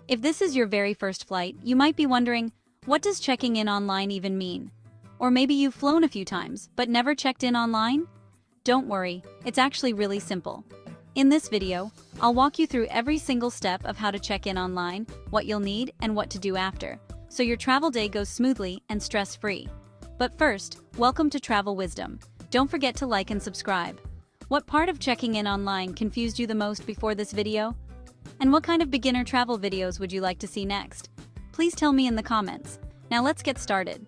If this is your very first flight, you might be wondering, what does checking in online even mean? Or maybe you've flown a few times, but never checked in online? Don't worry, it's actually really simple. In this video, I'll walk you through every single step of how to check in online, what you'll need, and what to do after, so your travel day goes smoothly and stress-free. But first, welcome to Travel Wisdom. Don't forget to like and subscribe. What part of checking in online confused you the most before this video? And what kind of beginner travel videos would you like to see next? Please tell me in the comments. Now let's get started.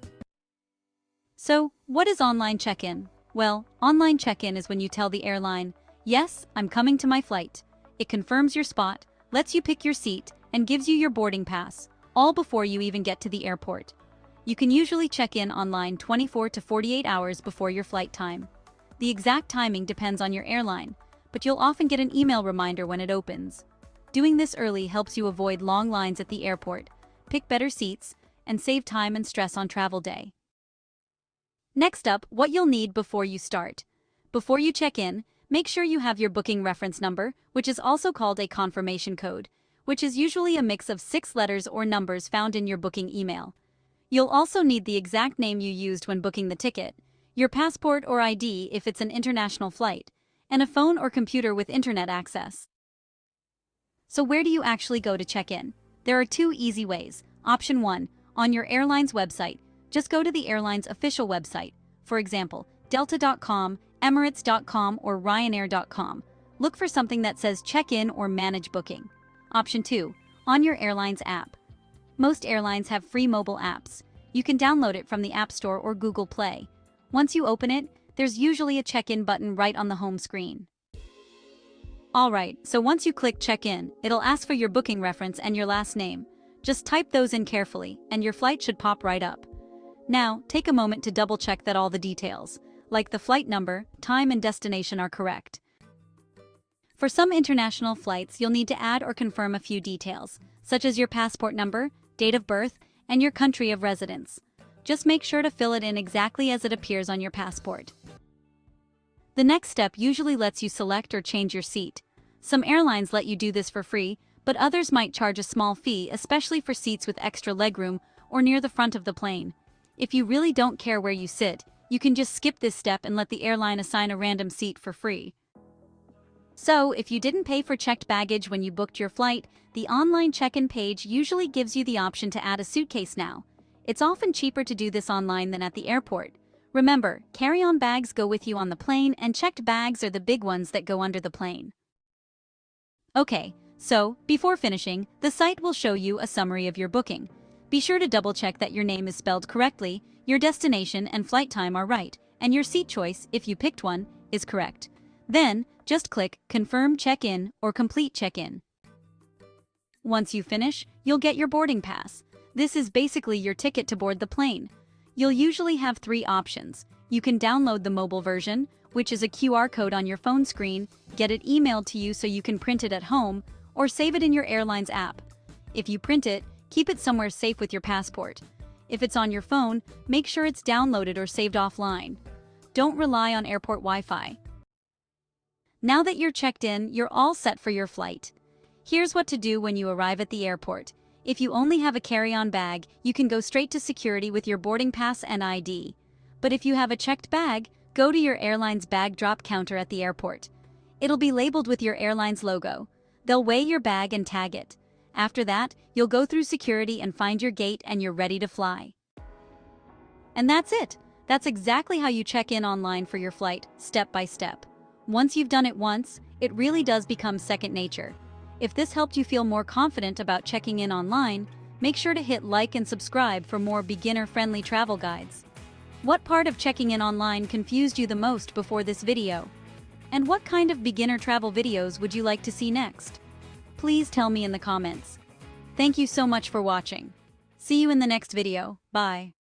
So, what is online check-in? Well, online check-in is when you tell the airline, "Yes, I'm coming to my flight." It confirms your spot, lets you pick your seat, and gives you your boarding pass, all before you even get to the airport. You can usually check in online 24 to 48 hours before your flight time. The exact timing depends on your airline, but you'll often get an email reminder when it opens. Doing this early helps you avoid long lines at the airport, pick better seats, and save time and stress on travel day. Next up, what you'll need before you start. Before you check in, make sure you have your booking reference number, which is also called a confirmation code, which is usually a mix of 6 letters or numbers found in your booking email. You'll also need the exact name you used when booking the ticket, your passport or ID if it's an international flight, and a phone or computer with internet access. So where do you actually go to check in? There are 2 easy ways. Option 1, on your airline's website. Just go to the airline's official website, for example, delta.com, emirates.com, or ryanair.com. Look for something that says check-in or manage booking. Option 2, on your airline's app. Most airlines have free mobile apps. You can download it from the App Store or Google Play. Once you open it, there's usually a check-in button right on the home screen. Alright, so once you click check-in, it'll ask for your booking reference and your last name. Just type those in carefully, and your flight should pop right up. Now, take a moment to double-check that all the details, like the flight number, time, and destination are correct. For some international flights, you'll need to add or confirm a few details, such as your passport number, date of birth, and your country of residence. Just make sure to fill it in exactly as it appears on your passport. The next step usually lets you select or change your seat. Some airlines let you do this for free, but others might charge a small fee, especially for seats with extra legroom or near the front of the plane. If you really don't care where you sit, you can just skip this step and let the airline assign a random seat for free. So, if you didn't pay for checked baggage when you booked your flight, the online check-in page usually gives you the option to add a suitcase now. It's often cheaper to do this online than at the airport. Remember, carry-on bags go with you on the plane, and checked bags are the big ones that go under the plane. Okay, so, before finishing, the site will show you a summary of your booking. Be sure to double-check that your name is spelled correctly, your destination and flight time are right, and your seat choice, if you picked one, is correct. Then, just click Confirm Check-in or Complete Check-in. Once you finish, you'll get your boarding pass. This is basically your ticket to board the plane. You'll usually have 3 options. You can download the mobile version, which is a QR code on your phone screen, get it emailed to you so you can print it at home, or save it in your airline's app. If you print it, keep it somewhere safe with your passport. If it's on your phone, make sure it's downloaded or saved offline. Don't rely on airport Wi-Fi. Now that you're checked in, you're all set for your flight. Here's what to do when you arrive at the airport. If you only have a carry-on bag, you can go straight to security with your boarding pass and ID. But if you have a checked bag, go to your airline's bag drop counter at the airport. It'll be labeled with your airline's logo. They'll weigh your bag and tag it. After that, you'll go through security and find your gate, and you're ready to fly. And that's it. That's exactly how you check in online for your flight, step by step. Once you've done it once, it really does become second nature. If this helped you feel more confident about checking in online, make sure to hit like and subscribe for more beginner-friendly travel guides. What part of checking in online confused you the most before this video? And what kind of beginner travel videos would you like to see next? Please tell me in the comments. Thank you so much for watching. See you in the next video. Bye.